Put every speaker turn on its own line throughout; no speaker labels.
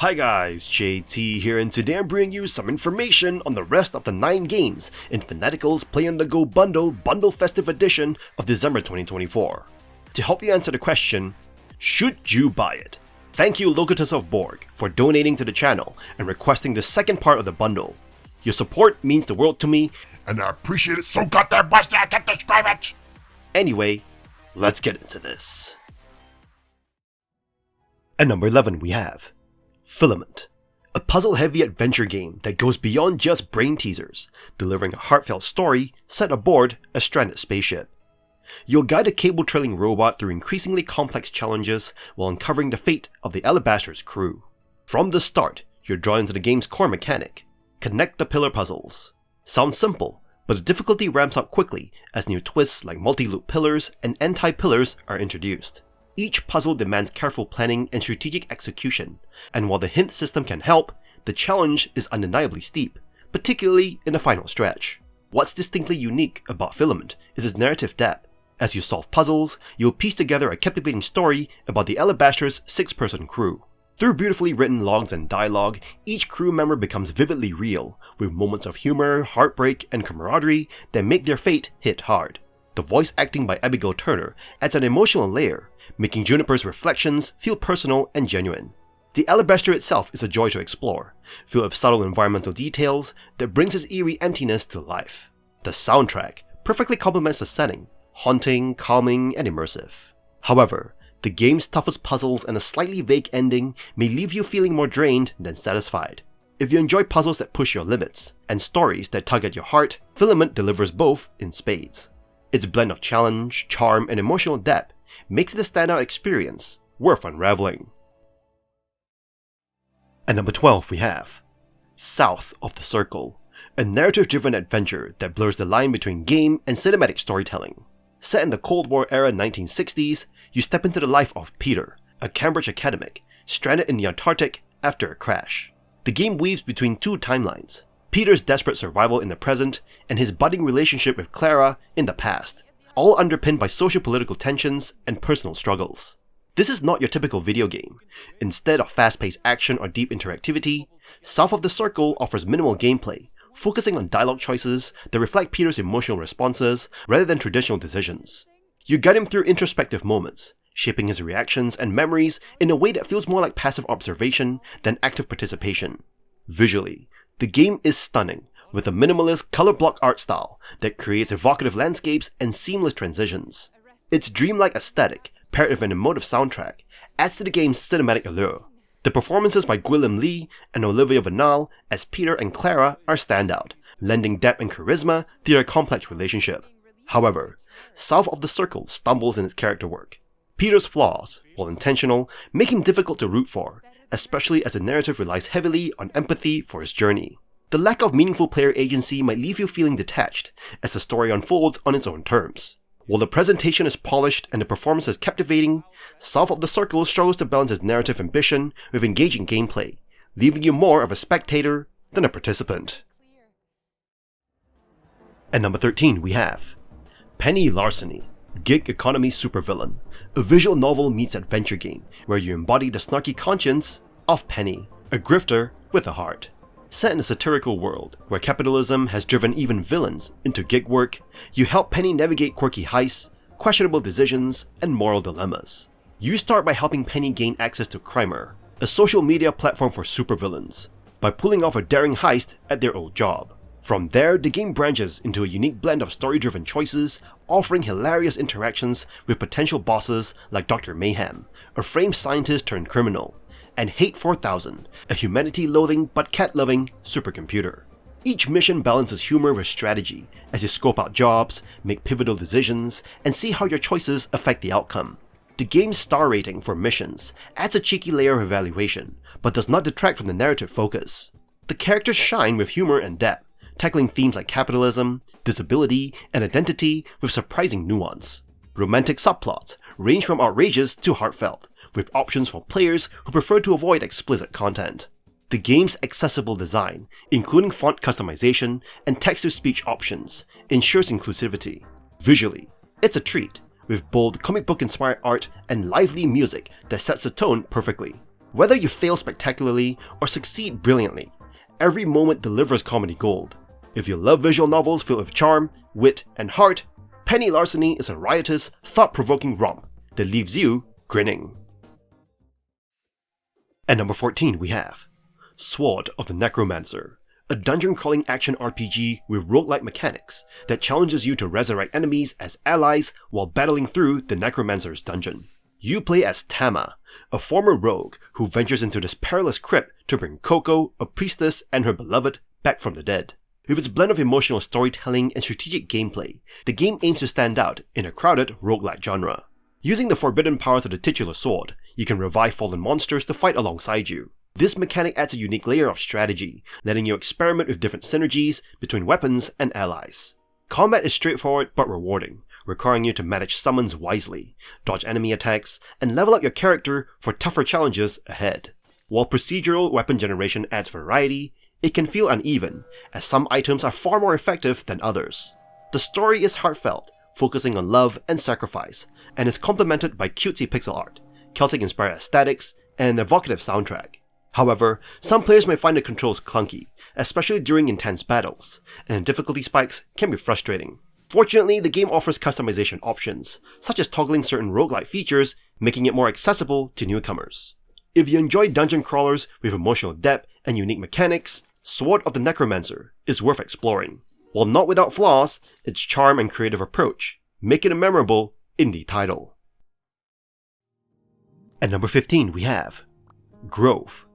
Hi guys, JT here, and today I'm bringing you some information on the rest of the 9 games in Fanatical's Play on the Go bundle BundleFestive Edition of December 2024. To help you answer the question, should you buy it? Thank you Locutus of Borg for donating to the channel and requesting the second part of the bundle. Your support means the world to me,
and I appreciate it so goddamn much that I can't describe it!
Anyway, let's get into this. At number 11 we have Filament, a puzzle-heavy adventure game that goes beyond just brain teasers, delivering a heartfelt story set aboard a stranded spaceship. You'll guide a cable-trailing robot through increasingly complex challenges while uncovering the fate of the Alabaster's crew. From the start, you're drawn into the game's core mechanic: connect the pillar puzzles. Sounds simple, but the difficulty ramps up quickly as new twists like multi-loop pillars and anti-pillars are introduced. Each puzzle demands careful planning and strategic execution, and while the hint system can help, the challenge is undeniably steep, particularly in the final stretch. What's distinctly unique about Filament is its narrative depth. As you solve puzzles, you'll piece together a captivating story about the Alabaster's 6-person crew. Through beautifully written logs and dialogue, each crew member becomes vividly real, with moments of humor, heartbreak, and camaraderie that make their fate hit hard. The voice acting by Abigail Turner adds an emotional layer, making Juniper's reflections feel personal and genuine. The Alabaster itself is a joy to explore, filled with subtle environmental details that brings its eerie emptiness to life. The soundtrack perfectly complements the setting, haunting, calming, and immersive. However, the game's toughest puzzles and a slightly vague ending may leave you feeling more drained than satisfied. If you enjoy puzzles that push your limits, and stories that tug at your heart, Filament delivers both in spades. Its blend of challenge, charm, and emotional depth makes it a standout experience, worth unraveling. At number 12 we have South of the Circle, a narrative-driven adventure that blurs the line between game and cinematic storytelling. Set in the Cold War era 1960s, you step into the life of Peter, a Cambridge academic, stranded in the Antarctic after a crash. The game weaves between two timelines: Peter's desperate survival in the present and his budding relationship with Clara in the past, all underpinned by socio-political tensions and personal struggles. This is not your typical video game. Instead of fast-paced action or deep interactivity, South of the Circle offers minimal gameplay, focusing on dialogue choices that reflect Peter's emotional responses rather than traditional decisions. You guide him through introspective moments, shaping his reactions and memories in a way that feels more like passive observation than active participation. Visually, the game is stunning, with a minimalist color block art style that creates evocative landscapes and seamless transitions. Its dreamlike aesthetic, paired with an emotive soundtrack, adds to the game's cinematic allure. The performances by Gwilym Lee and Olivia Vanal as Peter and Clara are standout, lending depth and charisma to their complex relationship. However, South of the Circle stumbles in its character work. Peter's flaws, while intentional, make him difficult to root for, especially as the narrative relies heavily on empathy for his journey. The lack of meaningful player agency might leave you feeling detached as the story unfolds on its own terms. While the presentation is polished and the performance is captivating, South of the Circle struggles to balance its narrative ambition with engaging gameplay, leaving you more of a spectator than a participant. At number 13 we have Penny Larceny, Gig Economy Supervillain, a visual novel meets adventure game where you embody the snarky conscience of Penny, a grifter with a heart. Set in a satirical world where capitalism has driven even villains into gig work, you help Penny navigate quirky heists, questionable decisions, and moral dilemmas. You start by helping Penny gain access to GRIME, a social media platform for supervillains, by pulling off a daring heist at their old job. From there, the game branches into a unique blend of story-driven choices, offering hilarious interactions with potential bosses like Dr. Mayhem, a framed scientist turned criminal, and Hate 4000, a humanity-loathing but cat-loving supercomputer. Each mission balances humor with strategy as you scope out jobs, make pivotal decisions, and see how your choices affect the outcome. The game's star rating for missions adds a cheeky layer of evaluation, but does not detract from the narrative focus. The characters shine with humor and depth, tackling themes like capitalism, disability, and identity with surprising nuance. Romantic subplots range from outrageous to heartfelt, with options for players who prefer to avoid explicit content. The game's accessible design, including font customization and text-to-speech options, ensures inclusivity. Visually, it's a treat, with bold comic book-inspired art and lively music that sets the tone perfectly. Whether you fail spectacularly or succeed brilliantly, every moment delivers comedy gold. If you love visual novels filled with charm, wit, and heart, Penny Larceny is a riotous, thought-provoking romp that leaves you grinning. At number 14 we have Sword of the Necromancer, a dungeon-crawling action RPG with roguelike mechanics that challenges you to resurrect enemies as allies while battling through the Necromancer's dungeon. You play as Tama, a former rogue who ventures into this perilous crypt to bring Coco, a priestess, and her beloved back from the dead. With its blend of emotional storytelling and strategic gameplay, the game aims to stand out in a crowded roguelike genre. Using the forbidden powers of the titular sword, you can revive fallen monsters to fight alongside you. This mechanic adds a unique layer of strategy, letting you experiment with different synergies between weapons and allies. Combat is straightforward but rewarding, requiring you to manage summons wisely, dodge enemy attacks, and level up your character for tougher challenges ahead. While procedural weapon generation adds variety, it can feel uneven, as some items are far more effective than others. The story is heartfelt, focusing on love and sacrifice, and is complemented by cutesy pixel art, Celtic-inspired aesthetics, and an evocative soundtrack. However, some players may find the controls clunky, especially during intense battles, and difficulty spikes can be frustrating. Fortunately, the game offers customization options, such as toggling certain roguelike features, making it more accessible to newcomers. If you enjoy dungeon crawlers with emotional depth and unique mechanics, Sword of the Necromancer is worth exploring. While not without flaws, its charm and creative approach make it a memorable indie title. At number 15 we have Grove,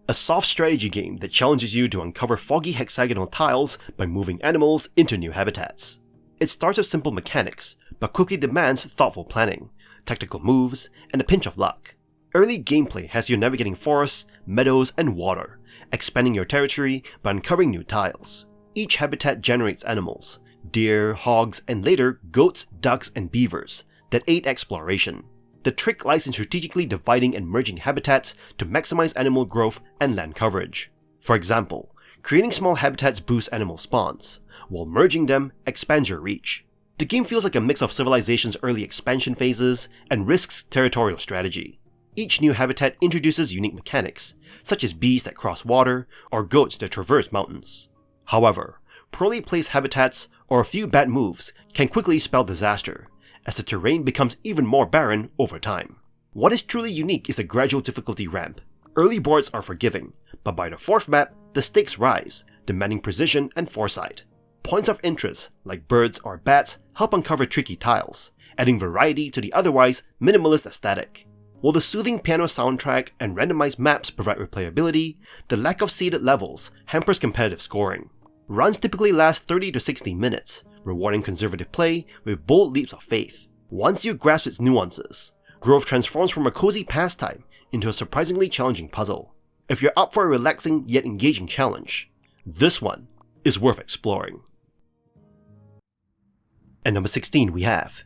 a soft strategy game that challenges you to uncover foggy hexagonal tiles by moving animals into new habitats. It starts with simple mechanics, but quickly demands thoughtful planning, tactical moves, and a pinch of luck. Early gameplay has you navigating forests, meadows, and water, expanding your territory by uncovering new tiles. Each habitat generates animals, deer, hogs, and later goats, ducks, and beavers that aid exploration. The trick lies in strategically dividing and merging habitats to maximize animal growth and land coverage. For example, creating small habitats boosts animal spawns, while merging them expands your reach. The game feels like a mix of Civilization's early expansion phases and Risk's territorial strategy. Each new habitat introduces unique mechanics, such as bees that cross water or goats that traverse mountains. However, poorly placed habitats or a few bad moves can quickly spell disaster, as the terrain becomes even more barren over time. What is truly unique is the gradual difficulty ramp. Early boards are forgiving, but by the fourth map, the stakes rise, demanding precision and foresight. Points of interest, like birds or bats, help uncover tricky tiles, adding variety to the otherwise minimalist aesthetic. While the soothing piano soundtrack and randomized maps provide replayability, the lack of seeded levels hampers competitive scoring. Runs typically last 30 to 60 minutes, rewarding conservative play with bold leaps of faith. Once you grasp its nuances, Grove transforms from a cozy pastime into a surprisingly challenging puzzle. If you're up for a relaxing yet engaging challenge, this one is worth exploring. At number 16 we have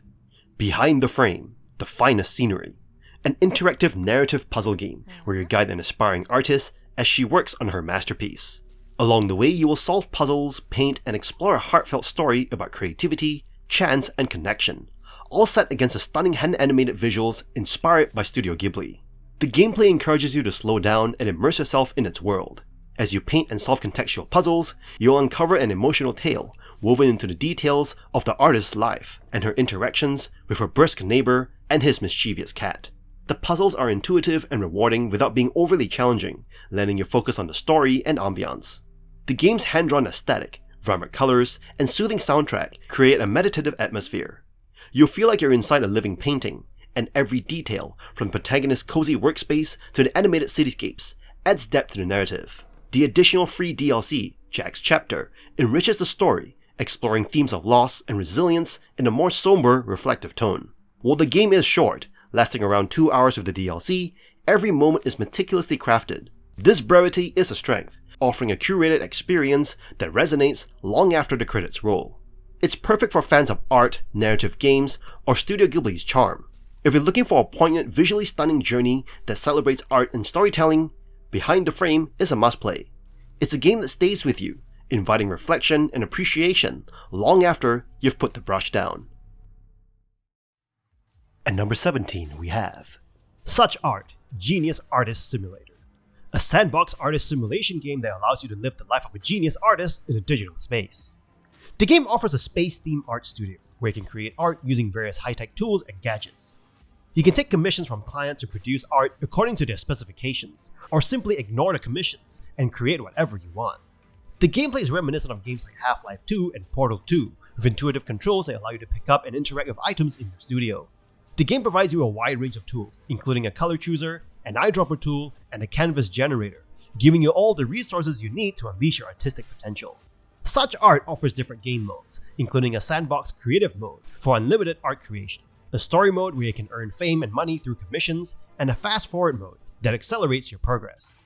Behind the Frame, The Finest Scenery, an interactive narrative puzzle game where you guide an aspiring artist as she works on her masterpiece. Along the way, you will solve puzzles, paint, and explore a heartfelt story about creativity, chance, and connection, all set against the stunning hand-animated visuals inspired by Studio Ghibli. The gameplay encourages you to slow down and immerse yourself in its world. As you paint and solve contextual puzzles, you'll uncover an emotional tale woven into the details of the artist's life and her interactions with her brisk neighbor and his mischievous cat. The puzzles are intuitive and rewarding without being overly challenging, letting you focus on the story and ambiance. The game's hand-drawn aesthetic, vibrant colors, and soothing soundtrack create a meditative atmosphere. You'll feel like you're inside a living painting, and every detail, from the protagonist's cozy workspace to the animated cityscapes, adds depth to the narrative. The additional free DLC, Jack's Chapter, enriches the story, exploring themes of loss and resilience in a more somber, reflective tone. While the game is short, lasting around 2 hours with the DLC, every moment is meticulously crafted. This brevity is a strength, offering a curated experience that resonates long after the credits roll. It's perfect for fans of art, narrative games, or Studio Ghibli's charm. If you're looking for a poignant, visually stunning journey that celebrates art and storytelling, Behind the Frame is a must-play. It's a game that stays with you, inviting reflection and appreciation long after you've put the brush down. At number 17 we have SuchArt, Genius Artist Simulator. a sandbox artist simulation game that allows you to live the life of a genius artist in a digital space. The game offers a space-themed art studio where you can create art using various high-tech tools and gadgets. You can take commissions from clients to produce art according to their specifications, or simply ignore the commissions and create whatever you want. The gameplay is reminiscent of games like Half-Life 2 and Portal 2, with intuitive controls that allow you to pick up and interact with items in your studio. The game provides you a wide range of tools, including a color chooser, an eyedropper tool, and a canvas generator, giving you all the resources you need to unleash your artistic potential. SuchArt offers different game modes, including a sandbox creative mode for unlimited art creation, a story mode where you can earn fame and money through commissions, and a fast-forward mode that accelerates your progress.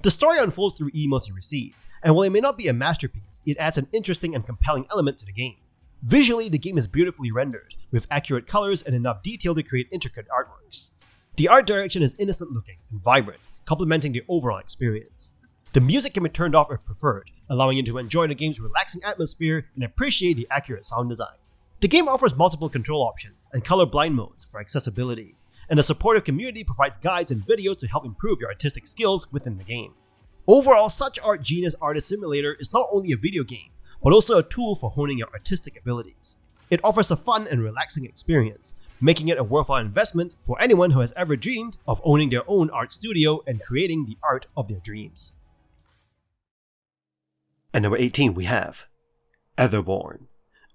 The story unfolds through emails you receive, and while it may not be a masterpiece, it adds an interesting and compelling element to the game. Visually, the game is beautifully rendered, with accurate colors and enough detail to create intricate artworks. The art direction is innocent looking and vibrant, complementing the overall experience. The music can be turned off if preferred, allowing you to enjoy the game's relaxing atmosphere and appreciate the accurate sound design. The game offers multiple control options and color blind modes for accessibility, and a supportive community provides guides and videos to help improve your artistic skills within the game. Overall, SuchArt Genius Artist Simulator is not only a video game, but also a tool for honing your artistic abilities. It offers a fun and relaxing experience, making it a worthwhile investment for anyone who has ever dreamed of owning their own art studio and creating the art of their dreams. At number 18 we have Etherborn,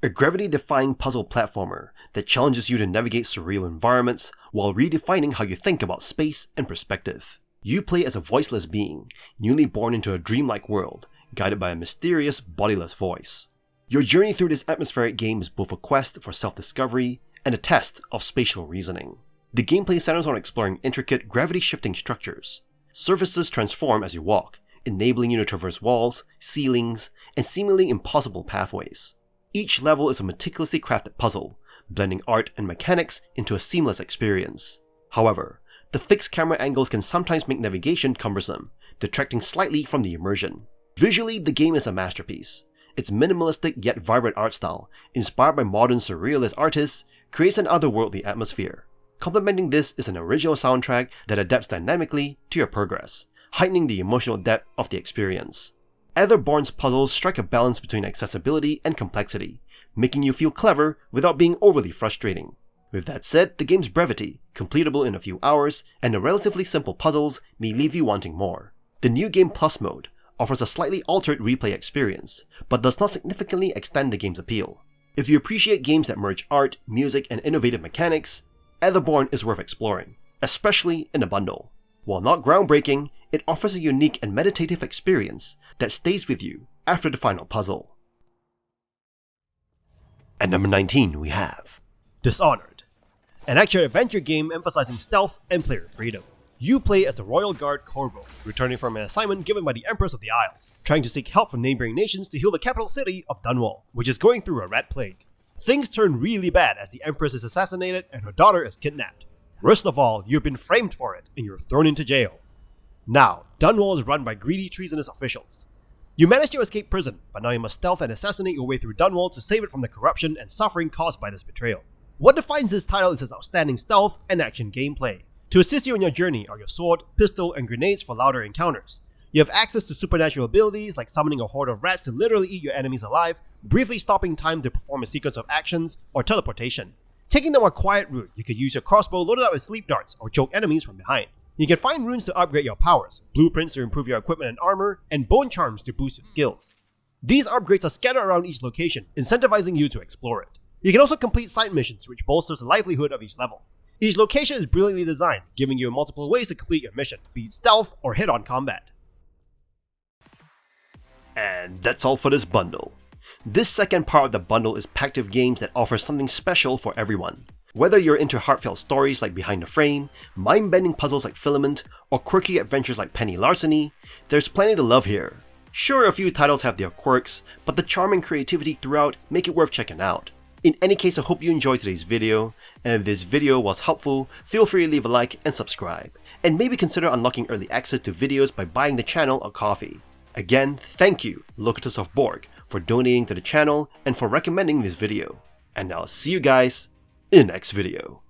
a gravity-defying puzzle platformer that challenges you to navigate surreal environments while redefining how you think about space and perspective. You play as a voiceless being, newly born into a dreamlike world, guided by a mysterious, bodiless voice. Your journey through this atmospheric game is both a quest for self-discovery and a test of spatial reasoning. The gameplay centers on exploring intricate gravity-shifting structures. Surfaces transform as you walk, enabling you to traverse walls, ceilings, and seemingly impossible pathways. Each level is a meticulously crafted puzzle, blending art and mechanics into a seamless experience. However, the fixed camera angles can sometimes make navigation cumbersome, detracting slightly from the immersion. Visually, the game is a masterpiece. Its minimalistic yet vibrant art style, inspired by modern surrealist artists, creates an otherworldly atmosphere. Complementing this is an original soundtrack that adapts dynamically to your progress, heightening the emotional depth of the experience. Etherborn's puzzles strike a balance between accessibility and complexity, making you feel clever without being overly frustrating. With that said, the game's brevity, completable in a few hours, and the relatively simple puzzles may leave you wanting more. The New Game Plus mode offers a slightly altered replay experience, but does not significantly extend the game's appeal. If you appreciate games that merge art, music, and innovative mechanics, Etherborn is worth exploring, especially in a bundle. While not groundbreaking, it offers a unique and meditative experience that stays with you after the final puzzle. At number 19 we have Dishonored, an action-adventure game emphasizing stealth and player freedom. You play as the Royal Guard Corvo, returning from an assignment given by the Empress of the Isles, trying to seek help from neighboring nations to heal the capital city of Dunwall, which is going through a rat plague. Things turn really bad as the Empress is assassinated and her daughter is kidnapped. Worst of all, you've been framed for it and you're thrown into jail. Now, Dunwall is run by greedy, treasonous officials. You manage to escape prison, but now you must stealth and assassinate your way through Dunwall to save it from the corruption and suffering caused by this betrayal. What defines this title is its outstanding stealth and action gameplay. To assist you on your journey are your sword, pistol, and grenades for louder encounters. You have access to supernatural abilities like summoning a horde of rats to literally eat your enemies alive, briefly stopping time to perform a sequence of actions, or teleportation. Taking the more quiet route, you could use your crossbow loaded up with sleep darts or choke enemies from behind. You can find runes to upgrade your powers, blueprints to improve your equipment and armor, and bone charms to boost your skills. These upgrades are scattered around each location, incentivizing you to explore it. You can also complete side missions, which bolsters the livelihood of each level. Each location is brilliantly designed, giving you multiple ways to complete your mission, be it stealth or head-on combat. And that's all for this bundle. This second part of the bundle is packed with games that offer something special for everyone. Whether you're into heartfelt stories like Behind the Frame, mind-bending puzzles like Filament, or quirky adventures like Penny Larceny, there's plenty to love here. Sure, a few titles have their quirks, but the charm and creativity throughout make it worth checking out. In any case, I hope you enjoyed today's video, and if this video was helpful, feel free to leave a like and subscribe, and maybe consider unlocking early access to videos by buying the channel a coffee. Again, thank you, Locatus of Borg, for donating to the channel and for recommending this video. And I'll see you guys in the next video.